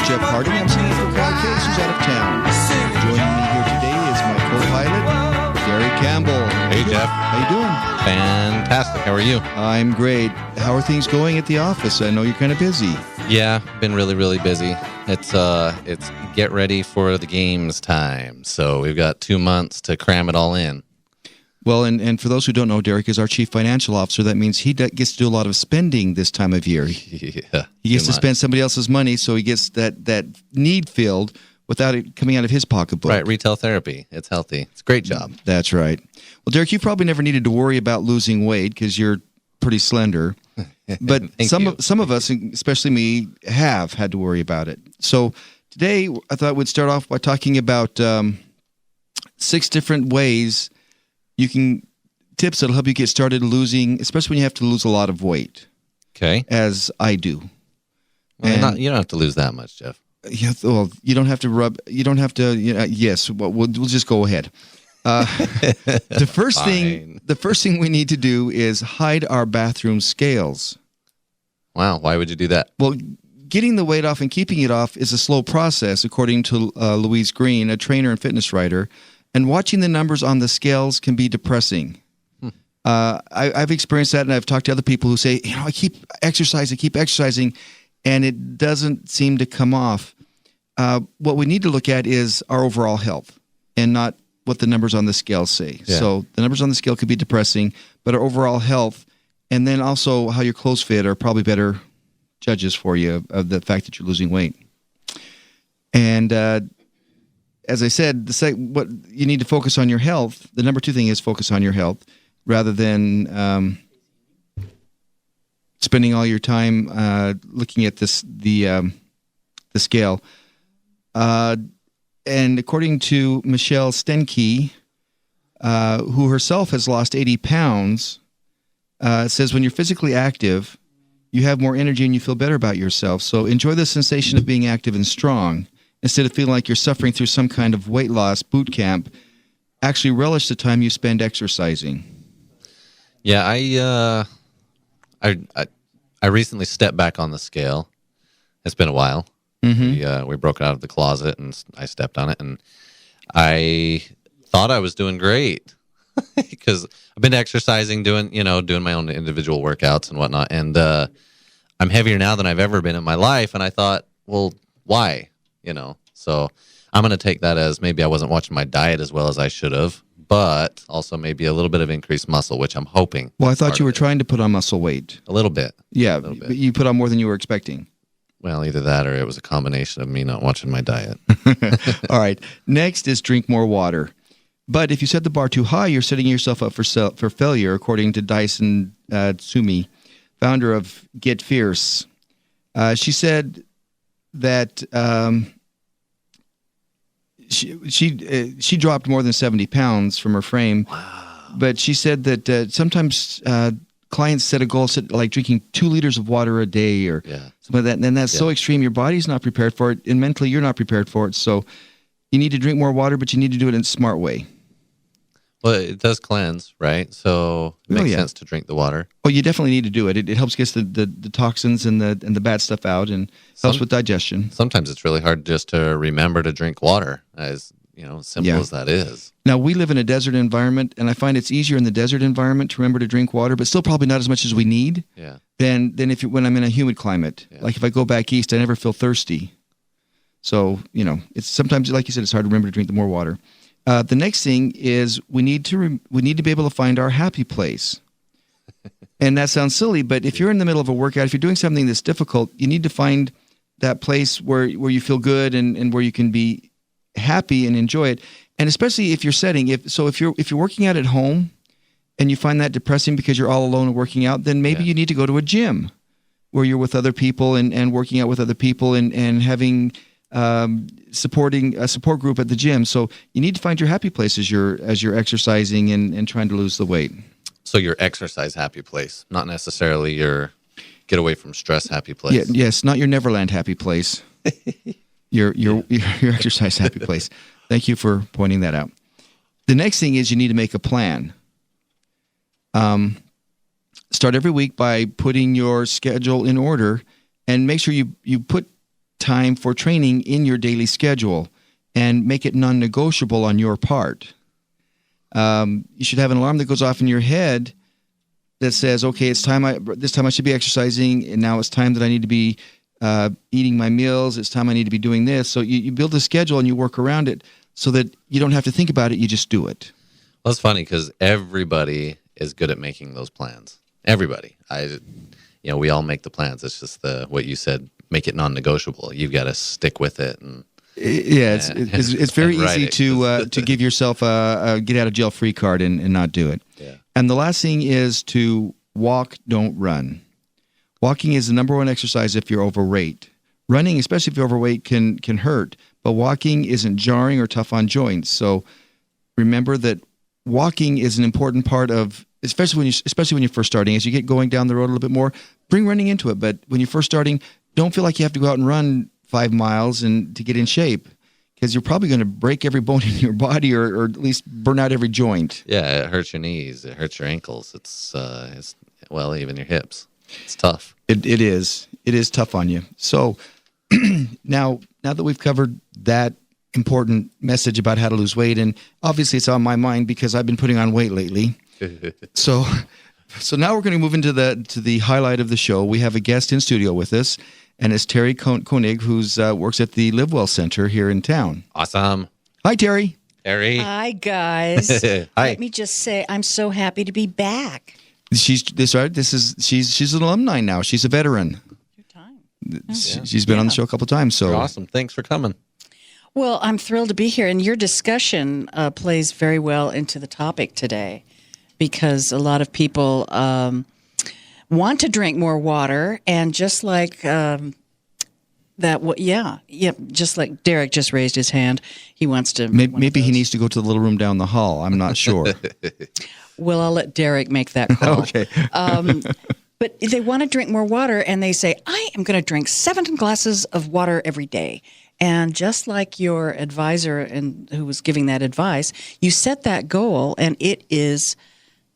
Jeff Harding. I'm sitting in for Carol Case, who's out of town. Joining me here today is my co-pilot, Gary Campbell. Hey, Jeff. How you doing? Fantastic. How are you? I'm great. How are things going at the office? I know you're kind of busy. Yeah, been really, really busy. It's get ready for the games time. So we've got 2 months to cram it all in. Well, and for those who don't know, Derek is our chief financial officer. That means he gets to do a lot of spending this time of year. Yeah, he gets to spend somebody else's money, so he gets that need filled without it coming out of his pocketbook. Right, retail therapy. It's healthy. It's a great job. That's right. Well, Derek, you probably never needed to worry about losing weight because you're pretty slender. But some of us, especially me, have had to worry about it. So today, I thought we'd start off by talking about 6 different ways tips that'll help you get started losing, especially when you have to lose a lot of weight. Okay. As I do. Well, you don't have to lose that much, Jeff. Yeah, well, you don't have to yes, well, we'll just go ahead. The first thing we need to do is hide our bathroom scales. Wow, why would you do that? Well, getting the weight off and keeping it off is a slow process, according to Louise Green, a trainer and fitness writer. And watching the numbers on the scales can be depressing. I've experienced that, and I've talked to other people who say, I keep exercising, and it doesn't seem to come off. What we need to look at is our overall health and not what the numbers on the scale say. Yeah. So the numbers on the scale could be depressing, but our overall health, and then also how your clothes fit are probably better judges for you of the fact that you're losing weight. And as I said, what you need to focus on your health. The number 2 thing is focus on your health rather than spending all your time looking at the scale. And according to Michelle Stenke, who herself has lost 80 pounds, says when you're physically active, you have more energy and you feel better about yourself. So enjoy the sensation of being active and strong. Instead of feeling like you're suffering through some kind of weight loss boot camp, actually relish the time you spend exercising. Yeah, I recently stepped back on the scale. It's been a while. Mm-hmm. We broke it out of the closet, and I stepped on it, and I thought I was doing great because I've been exercising, doing my own individual workouts and whatnot, and I'm heavier now than I've ever been in my life, and I thought, well, why? So I'm going to take that as maybe I wasn't watching my diet as well as I should have, but also maybe a little bit of increased muscle, which I'm hoping. Well, I thought you were trying to put on muscle weight. A little bit. Yeah, but you put on more than you were expecting. Well, either that or it was a combination of me not watching my diet. All right. Next is drink more water. But if you set the bar too high, you're setting yourself up for failure, according to Dyson Tsumi, founder of Get Fierce. She said that she dropped more than 70 pounds from her frame. Wow. But she said that sometimes clients set a goal, like drinking 2 liters of water a day or something like that. And that's so extreme, your body's not prepared for it, and mentally you're not prepared for it. So you need to drink more water, but you need to do it in a smart way. Well, it does cleanse, right? So it makes sense to drink the water. Oh, you definitely need to do it. It helps get the toxins and the bad stuff out, and helps with digestion. Sometimes it's really hard just to remember to drink water, as simple as that is. Now, we live in a desert environment, and I find it's easier in the desert environment to remember to drink water, but still probably not as much as we need. Yeah. Than when I'm in a humid climate. Yeah. Like if I go back east, I never feel thirsty. So it's sometimes, like you said, it's hard to remember to drink the more water. The next thing is we need to be able to find our happy place. And that sounds silly, but if you're in the middle of a workout, if you're doing something that's difficult, you need to find that place where you feel good and where you can be happy and enjoy it. And especially if you're if you're working out at home and you find that depressing because you're all alone and working out, then maybe you need to go to a gym where you're with other people and working out with other people and having supporting a support group at the gym. So you need to find your happy place as you're exercising and trying to lose the weight. So your exercise happy place, not necessarily your get away from stress happy place. Yes, not your Neverland happy place. your exercise happy place. Thank you for pointing that out. The next thing is you need to make a plan. Start every week by putting your schedule in order and make sure you put time for training in your daily schedule and make it non-negotiable on your part. You should have an alarm that goes off in your head that says, okay, it's time. This time I should be exercising, and now it's time that I need to be eating my meals. It's time I need to be doing this. So you build a schedule and you work around it so that you don't have to think about it. You just do it. Well, it's funny because everybody is good at making those plans. Everybody. We all make the plans. It's just what you said, make it non-negotiable. You've got to stick with it. And it's very easy to give yourself a get out of jail free card and not do it. Yeah. And the last thing is to walk, don't run. Walking is the number one exercise if you're overweight. Running, especially if you're overweight, can hurt. But walking isn't jarring or tough on joints. So remember that walking is an important part of, especially when you're first starting. As you get going down the road a little bit more, bring running into it. But when you're first starting, don't feel like you have to go out and run 5 miles and to get in shape, because you're probably going to break every bone in your body or at least burn out every joint. Yeah, it hurts your knees. It hurts your ankles. It's even your hips. It's tough. It is. It is tough on you. So now that we've covered that important message about how to lose weight, and obviously it's on my mind because I've been putting on weight lately. So now we're going to move into the highlight of the show. We have a guest in studio with us, and it's Teri Koenig, who's works at the LiVeWell Center here in town. Awesome. Hi, Teri. Teri. Hi, guys. Hi. Let me just say I'm so happy to be back. She's an alumni now. She's a veteran. Your time. She's been on the show a couple of times. So awesome. Thanks for coming. Well, I'm thrilled to be here, and your discussion plays very well into the topic today, because a lot of people want to drink more water, and just like just like Derek just raised his hand, he wants to. Maybe he needs to go to the little room down the hall. I'm not sure. Well, I'll let Derek make that call. Okay. But they want to drink more water, and they say, I am going to drink 7 glasses of water every day. And just like your advisor who was giving that advice, you set that goal, and it is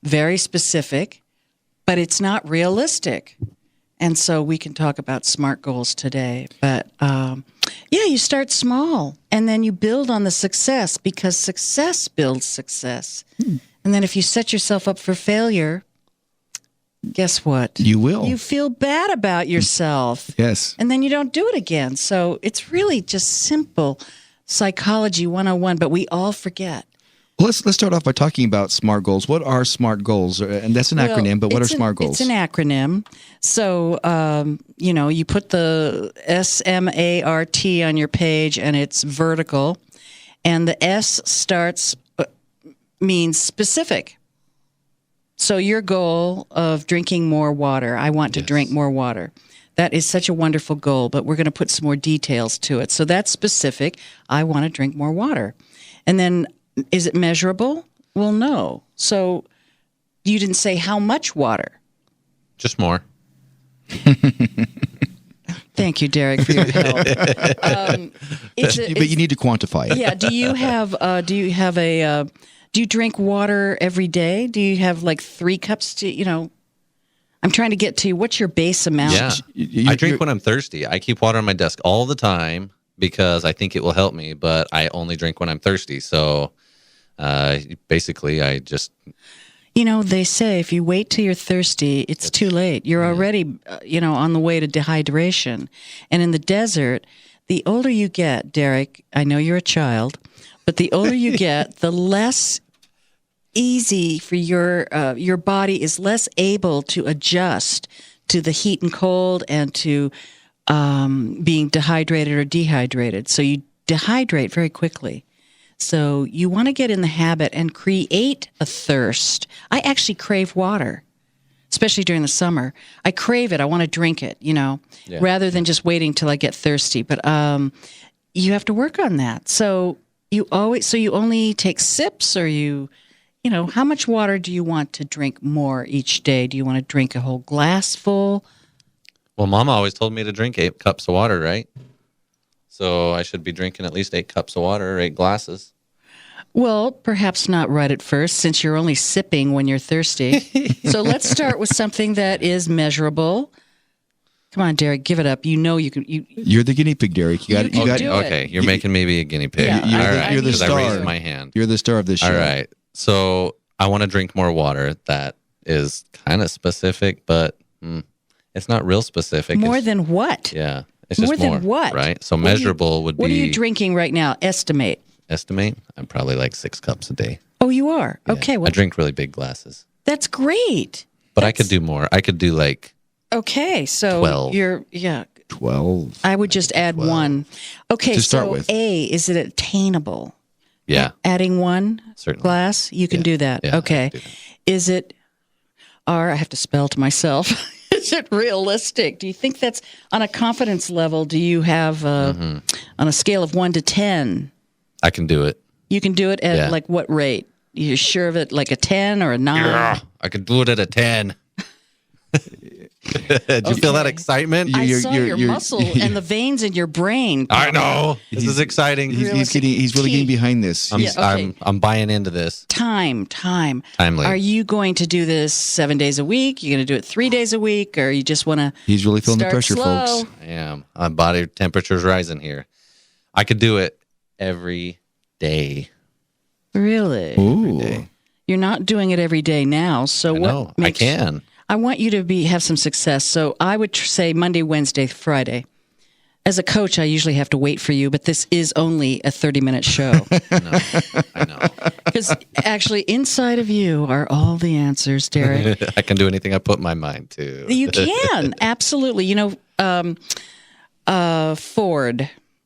very specific, but it's not realistic. And so we can talk about SMART goals today. But, you start small, and then you build on the success, because success builds success. And then if you set yourself up for failure, guess what? You will. You feel bad about yourself. Yes. And then you don't do it again. So it's really just simple psychology 101, but we all forget. Well, let's start off by talking about SMART goals. What are SMART goals? And that's an acronym, but what are SMART goals? It's an acronym. So, you put the SMART on your page, and it's vertical. And the S means specific. So your goal of drinking more water, I want to drink more water. That is such a wonderful goal, but we're going to put some more details to it. So that's specific. I want to drink more water. And then, is it measurable? Well, no. So you didn't say how much water. Just more. Thank you, Derek, for your help. But you need to quantify it. Yeah. Do you drink water every day? Do you have like 3 cups I'm trying to get to what's your base amount? Yeah. I drink when I'm thirsty. I keep water on my desk all the time because I think it will help me, but I only drink when I'm thirsty. So basically I just... they say if you wait till you're thirsty, it's too late. You're already, on the way to dehydration. And in the desert, the older you get, Derek, I know you're a child, but the older you get, the less easy for your body is less able to adjust to the heat and cold and to being dehydrated or dehydrated. So you dehydrate very quickly. So you want to get in the habit and create a thirst. I actually crave water, especially during the summer. I crave it. I want to drink it, rather than just waiting till I get thirsty. But you have to work on that. So you only take sips, or how much water do you want to drink more each day? Do you want to drink a whole glass full? Well, Mama always told me to drink 8 cups of water, right? So I should be drinking at least 8 cups of water or 8 glasses. Well, perhaps not right at first, since you're only sipping when you're thirsty. So let's start with something that is measurable. Come on, Derek, give it up. You know you can. You're the guinea pig, Derek. You got. You You got. do it. Okay, you're making me be a guinea pig. Yeah, All I- right, you're the 'cause I star. raised my hand. You're the star of this show. All right. So I want to drink more water. That is kind of specific, but it's not real specific. More It's- than what? Yeah. It's More just than more. what? Right? So What are you- measurable would be. What are you drinking right now? Estimate. Estimate? I'm probably like 6 cups a day. Oh, you are? Yeah. Okay. Well, I drink really big glasses. that's great. But I could do more. I could do like, Okay. So 12. yeah. 12. I would just add 1. Okay. To start so with. A, is it attainable? yeah, Adding 1 certainly. glass? You can do that. Yeah, I okay. can do that. Is it R? I have to spell to myself. Is it realistic? Do you think that's on a confidence level? Do you have on a scale of 1 to 10? I can do it. You can do it at Yeah. like what rate? You're sure of it, like a 10 or a 9? Yeah, I could do it at a 10. Did you feel that Okay. excitement? I You're- saw you're- your you're- muscle and the veins in your brain. I know. This is exciting. He's Realistic really getting key. behind this. I'm, Yeah, okay. I'm buying into this. Time. Timely. Are you going to do this 7 days a week? You're going to do it 3 days a week, or you just want to He's really feeling the start pressure, slow? folks. I am. My body temperature's rising here. I could do it every day. Really? Ooh. You're not doing it every day now. So what? No, I makes- can. I want you to have some success. So I would say Monday, Wednesday, Friday. As a coach, I usually have to wait for you, but this is only a 30-minute show. I know. Because actually, inside of you are all the answers, Derek. I can do anything I put my mind to. You can, absolutely. You know,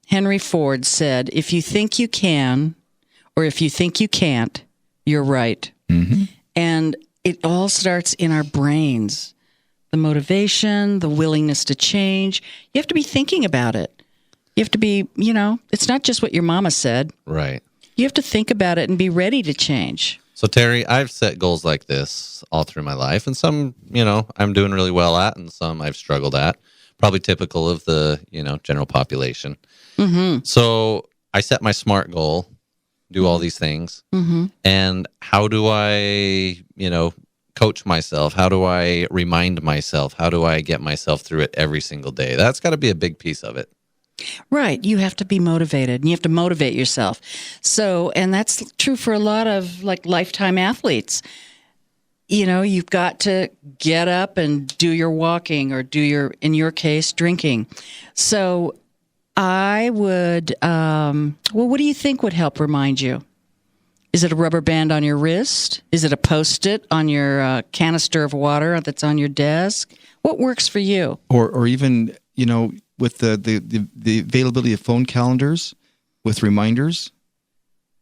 Henry Ford said, if you think you can, or if you think you can't, you're right. Mm-hmm. And it all starts in our brains. The motivation, the willingness to change. You have to be thinking about it. You have to be, it's not just what your mama said. Right. You have to think about it and be ready to change. So, Teri, I've set goals like this all through my life, and some, I'm doing really well at, and some I've struggled at. Probably typical of the, general population. Mm-hmm. So I set my SMART goal, do all these things. Mm-hmm. And how do I, coach myself? How do I remind myself? How do I get myself through it every single day? That's got to be a big piece of it. Right. You have to be motivated, and you have to motivate yourself. So, and that's true for a lot of like lifetime athletes. You've got to get up and do your walking or in your case, drinking. So I would, what do you think would help remind you? Is it a rubber band on your wrist? Is it a Post-it on your canister of water that's on your desk? What works for you? Or even, with the availability of phone calendars with reminders,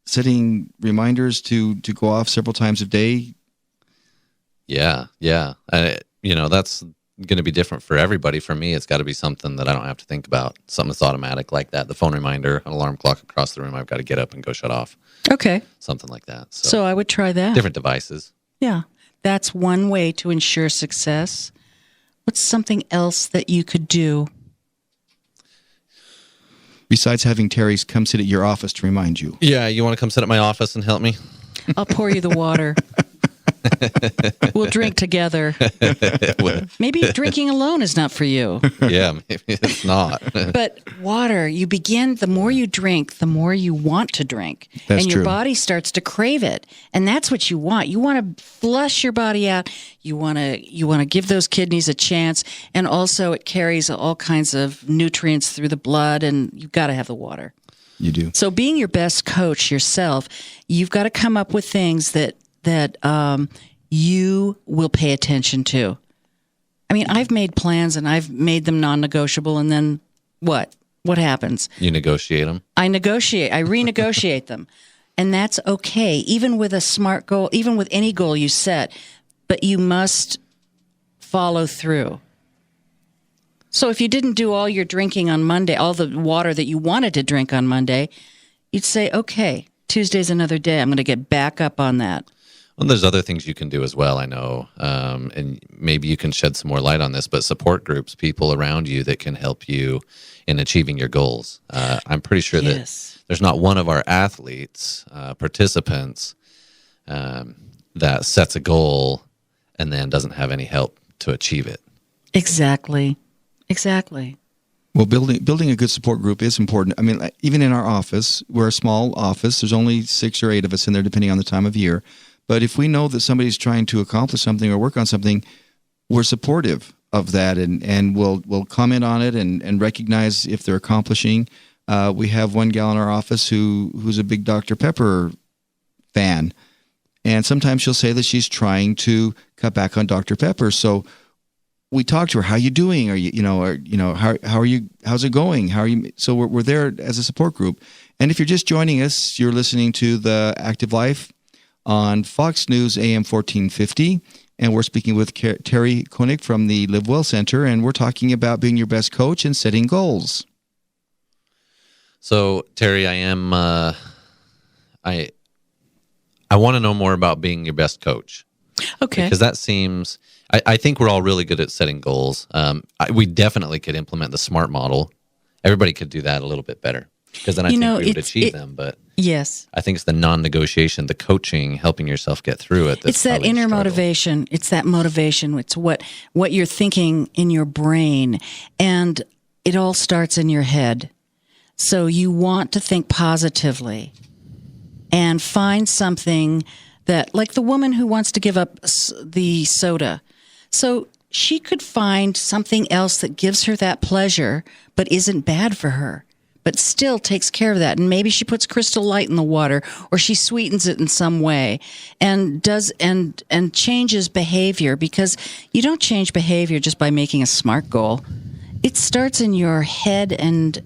setting reminders to go off several times a day. Yeah. That's going to be different for everybody. For me, it's got to be something that I don't have to think about. Something that's automatic like that. The phone reminder, an alarm clock across the room. I've got to get up and go shut off. Okay. Something like that. So I would try that. Different devices. Yeah. That's one way to ensure success. What's something else that you could do? Besides having Terry's come sit at your office to remind you. Yeah, you want to come sit at my office and help me? I'll pour you the water. We'll drink together. Maybe drinking alone is not for you. Yeah, maybe it's not. But water, the more you drink, the more you want to drink. That's and your true. body starts to crave it. And that's what you want. You want to flush your body out. You want to give those kidneys a chance. And also it carries all kinds of nutrients through the blood, and you've got to have the water. You do. So being your best coach yourself, you've got to come up with things that you will pay attention to. I mean, I've made plans and I've made them non-negotiable, and then what? What happens? You negotiate them? I renegotiate them. And that's okay, even with a SMART goal, even with any goal you set, but you must follow through. So if you didn't do all your drinking on Monday, all the water that you wanted to drink on Monday, you'd say, okay, Tuesday's another day. I'm going to get back up on that. Well, there's other things you can do as well, I know. And maybe you can shed some more light on this, but support groups, people around you that can help you in achieving your goals. I'm pretty sure Yes. that there's not one of our athletes, participants, that sets a goal and then doesn't have any help to achieve it. Exactly. Exactly. Well, building a good support group is important. I mean, even in our office, we're a small office. There's only 6 or 8 of us in there, depending on the time of year. But if we know that somebody's trying to accomplish something or work on something, we're supportive of that, and we'll comment on it and recognize if they're accomplishing. We have one gal in our office who's a big Dr. Pepper fan, and sometimes she'll say that she's trying to cut back on Dr. Pepper. So we talk to her. How you doing? How are you? How's it going? How are you? So we're there as a support group. And if you're just joining us, you're listening to The Active Life on Fox News AM 1450, and we're speaking with Teri Koenig from the LiVeWell Center, and we're talking about being your best coach and setting goals. So, Teri, I want to know more about being your best coach. Okay. Because that seems, I think we're all really good at setting goals. We definitely could implement the SMART model. Everybody could do that a little bit better, because then I think we would achieve them. But yes, I think it's the non-negotiation, the coaching, helping yourself get through it. It's that inner motivation. It's that motivation. It's what you're thinking in your brain, and it all starts in your head. So you want to think positively and find something that, like the woman who wants to give up the soda. So she could find something else that gives her that pleasure, but isn't bad for her, but still takes care of that. And maybe she puts Crystal Light in the water, or she sweetens it in some way, and does and changes behavior, because you don't change behavior just by making a SMART goal. It starts in your head and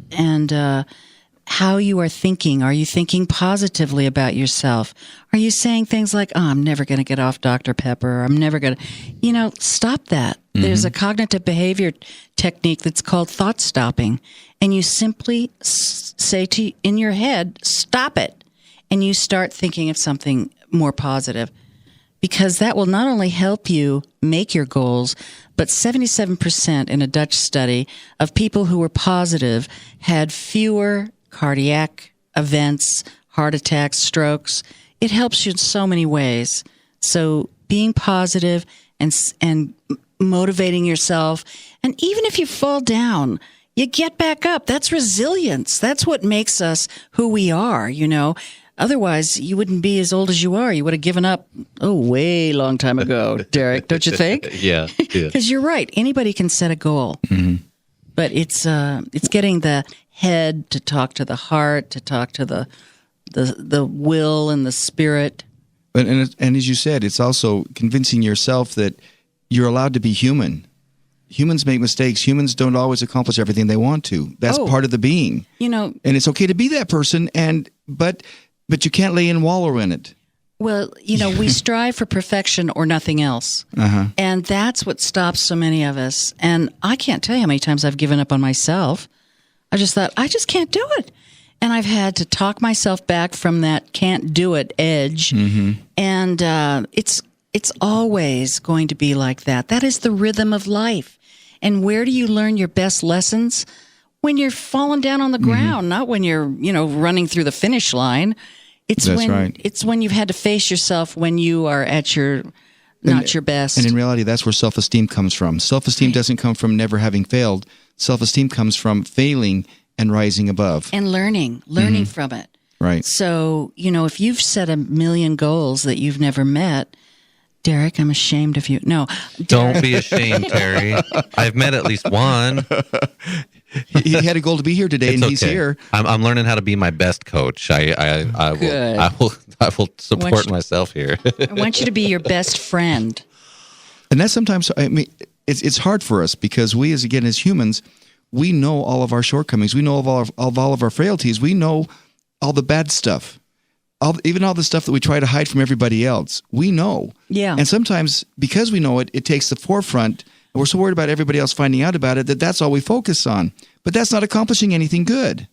how you are thinking. Are you thinking positively about yourself? Are you saying things like, "Oh, I'm never going to get off Dr. Pepper. I'm never going to," stop that. Mm-hmm. There's a cognitive behavior technique that's called thought stopping. And you simply say in your head, "Stop it." And you start thinking of something more positive, because that will not only help you make your goals, but 77% in a Dutch study of people who were positive had fewer cardiac events, heart attacks, strokes. It helps you in so many ways. So being positive and motivating yourself, and even if you fall down, you get back up. That's resilience. That's what makes us who we are, Otherwise, you wouldn't be as old as you are. You would have given up, way long time ago, Derek, don't you think? Yeah. Because you're right. Anybody can set a goal. Mm-hmm. But it's getting the head to talk to the heart, to talk to the will and the spirit. And as you said, it's also convincing yourself that you're allowed to be human. Humans make mistakes. Humans don't always accomplish everything they want to. That's part of the being. And it's okay to be that person, but you can't lay and wallow in it. Well, we strive for perfection or nothing else. Uh-huh. And that's what stops so many of us. And I can't tell you how many times I've given up on myself. I just thought, I just can't do it. And I've had to talk myself back from that can't do it edge. Mm-hmm. And it's always going to be like that. That is the rhythm of life. And where do you learn your best lessons? When you're falling down on the ground, not when you're, running through the finish line. It's when you've had to face yourself when you are at your your best. And in reality, that's where self-esteem comes from. Self-esteem doesn't come from never having failed. Self-esteem comes from failing and rising above. And learning from it. Right. So, if you've set 1 million goals that you've never met, Derek, I'm ashamed of you. No. Derek. Don't be ashamed, Teri. I've met at least one. He had a goal to be here today, and he's here. I'm learning how to be my best coach. I will support myself here. I want you to be your best friend. And that's sometimes, it's hard for us, because we, as humans, we know all of our shortcomings. We know of all of our frailties. We know all the bad stuff. Even all the stuff that we try to hide from everybody else. We know. Yeah. And sometimes, because we know it, it takes the forefront. And we're so worried about everybody else finding out about it that's all we focus on. But that's not accomplishing anything good.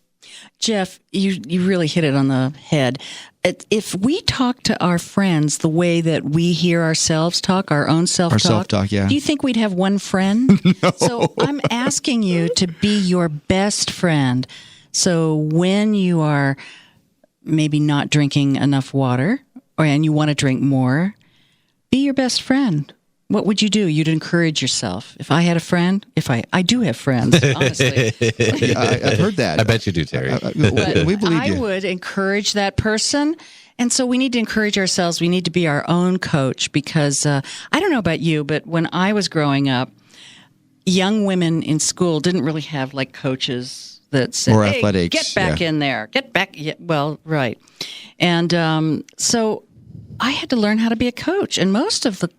Jeff, you really hit it on the head. If we talk to our friends the way that we hear ourselves talk, our own self-talk. Our self-talk, yeah. Do you think we'd have one friend? No. So I'm asking you to be your best friend. So when you are maybe not drinking enough water, and you want to drink more, be your best friend. What would you do? You'd encourage yourself. If I had a friend, I do have friends, honestly. I've heard that. I bet you do, Terry. We believe I you. would encourage that person. And so we need to encourage ourselves. We need to be our own coach because I don't know about you, but when I was growing up, young women in school didn't really have like coaches that said, or hey, athletics. get back in there. Get back. Yeah, well, right. And so I had to learn how to be a coach. And most of the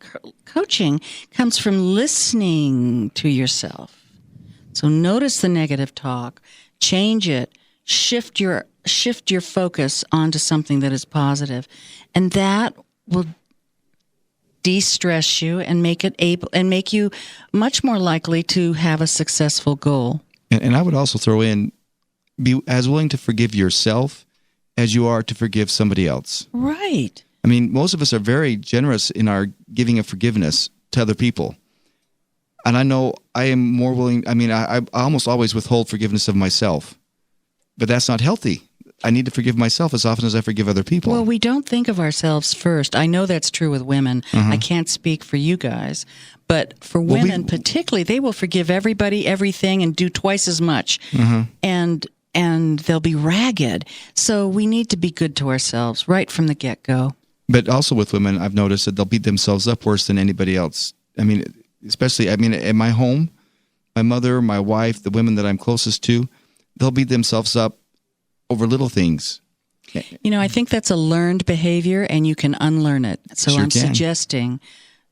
coaching comes from listening to yourself. So notice the negative talk, change it, shift your focus onto something that is positive, and that will de-stress you and make you much more likely to have a successful goal. And I would also throw in, be as willing to forgive yourself as you are to forgive somebody else. Right. I mean, most of us are very generous in our giving of forgiveness to other people. And I know I am more willing, I almost always withhold forgiveness of myself. But that's not healthy. I need to forgive myself as often as I forgive other people. Well, we don't think of ourselves first. I know that's true with women. I can't speak for you guys. But for women particularly, they will forgive everybody, everything, and do twice as much. And they'll be ragged. So we need to be good to ourselves right from the get-go. But also with women, I've noticed that they'll beat themselves up worse than anybody else. Especially in my home, my mother, my wife, the women that I'm closest to, they'll beat themselves up over little things. I think that's a learned behavior, and you can unlearn it. So Sure I'm can. suggesting,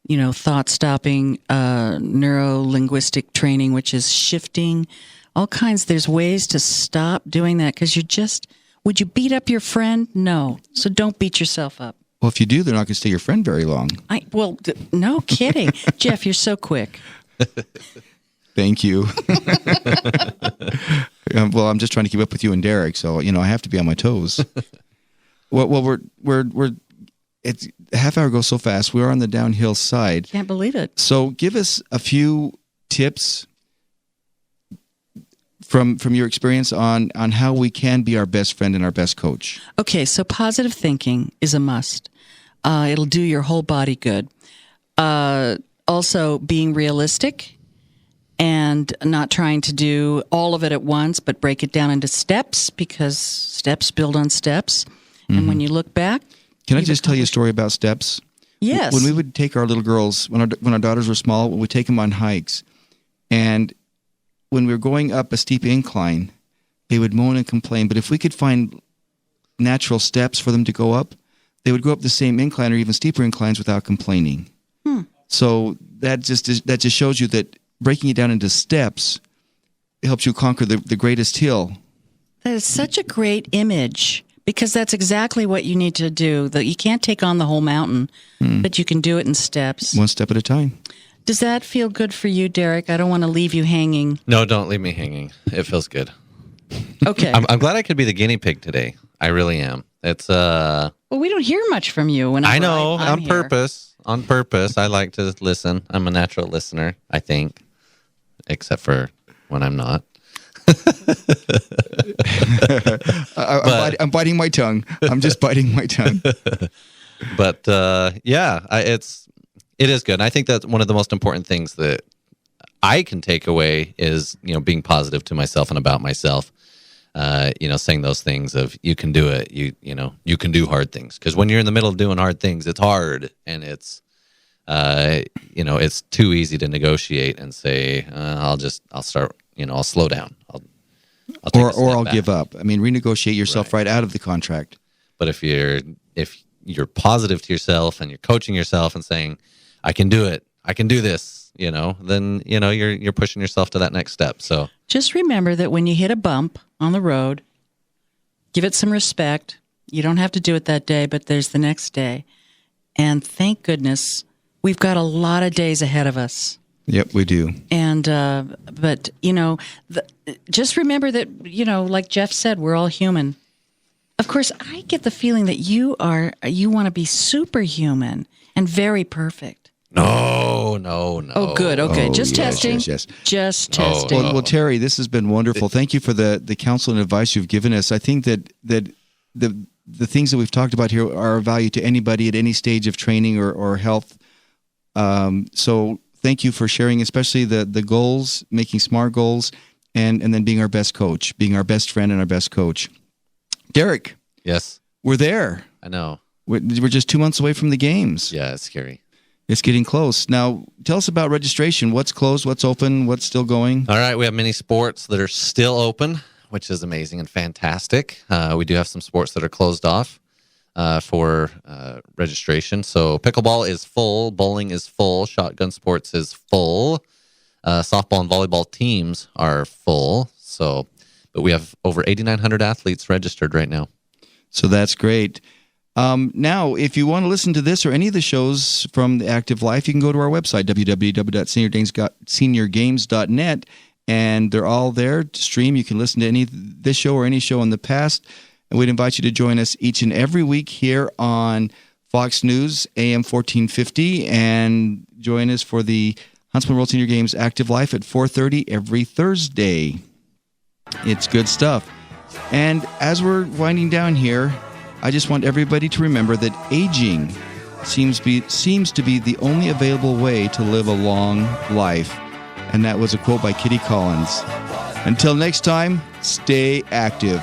thought-stopping, neuro-linguistic training, which is shifting, all kinds. There's ways to stop doing that because would you beat up your friend? No. So don't beat yourself up. Well, if you do, they're not going to stay your friend very long. No kidding. Jeff, you're so quick. Thank you. Well, I'm just trying to keep up with you and Derek, so I have to be on my toes. Well, it's a half hour goes so fast. We're on the downhill side. Can't believe it. So, give us a few tips from your experience on how we can be our best friend and our best coach. Okay, so positive thinking is a must. It'll do your whole body good. Also, being realistic and not trying to do all of it at once, but break it down into steps because steps build on steps. And when you look back... Can I just tell you a story about steps? Yes. When we would take our little girls, when our daughters were small, we would take them on hikes. And when we were going up a steep incline, they would moan and complain. But if we could find natural steps for them to go up, they would go up the same incline or even steeper inclines without complaining. So that just shows you that breaking it down into steps helps you conquer the greatest hill. That is such a great image because that's exactly what you need to do. That you can't take on the whole mountain, but you can do it in steps. One step at a time. Does that feel good for you, Derek? I don't want to leave you hanging. No, don't leave me hanging. It feels good. Okay. I'm glad I could be the guinea pig today. I really am. It's Well, we don't hear much from you. I know I'm on here. purpose. On purpose, I like to listen. I'm a natural listener, I think, except for when I'm not. I'm biting my tongue. I'm just biting my tongue. But it is good. And I think that's one of the most important things that I can take away is being positive to myself and about myself. Saying those things of you can do it. You can do hard things because when you're in the middle of doing hard things, it's hard and it's it's too easy to negotiate and say I'll start. I'll slow down. I'll take a step back. Give up. Renegotiate yourself right out of the contract. But if you're positive to yourself and you're coaching yourself and saying, I can do it, I can do this, then you're pushing yourself to that next step. So just remember that when you hit a bump on the road, give it some respect. You don't have to do it that day, but there's the next day. And thank goodness we've got a lot of days ahead of us. Yep, we do. And, but, just remember that, like Jeff said, we're all human. Of course, I get the feeling that you want to be superhuman and very perfect. No. Oh, good. Okay. Just testing. Yes. Just testing. Well, Teri, this has been wonderful. Thank you for the counsel and advice you've given us. I think that the things that we've talked about here are of value to anybody at any stage of training or health. So thank you for sharing, especially the goals, making smart goals, and then being our best coach, being our best friend and our best coach. Derek. Yes. We're there. I know. We're just 2 months away from the games. Yeah, it's scary. It's getting close. Now, tell us about registration. What's closed? What's open? What's still going? All right, we have many sports that are still open, which is amazing and fantastic. We do have some sports that are closed off for registration. So pickleball is full, bowling is full, shotgun sports is full, softball and volleyball teams are full. So, but we have over 8,900 athletes registered right now. So that's great. Now, if you want to listen to this or any of the shows from the Active Life, you can go to our website, www.seniorgames.net, and they're all there to stream. You can listen to this show or any show in the past, and we'd invite you to join us each and every week here on Fox News, AM 1450, and join us for the Huntsman World Senior Games Active Life at 4:30 every Thursday. It's good stuff. And as we're winding down here, I just want everybody to remember that aging seems to be the only available way to live a long life. And that was a quote by Kitty Collins. Until next time, stay active.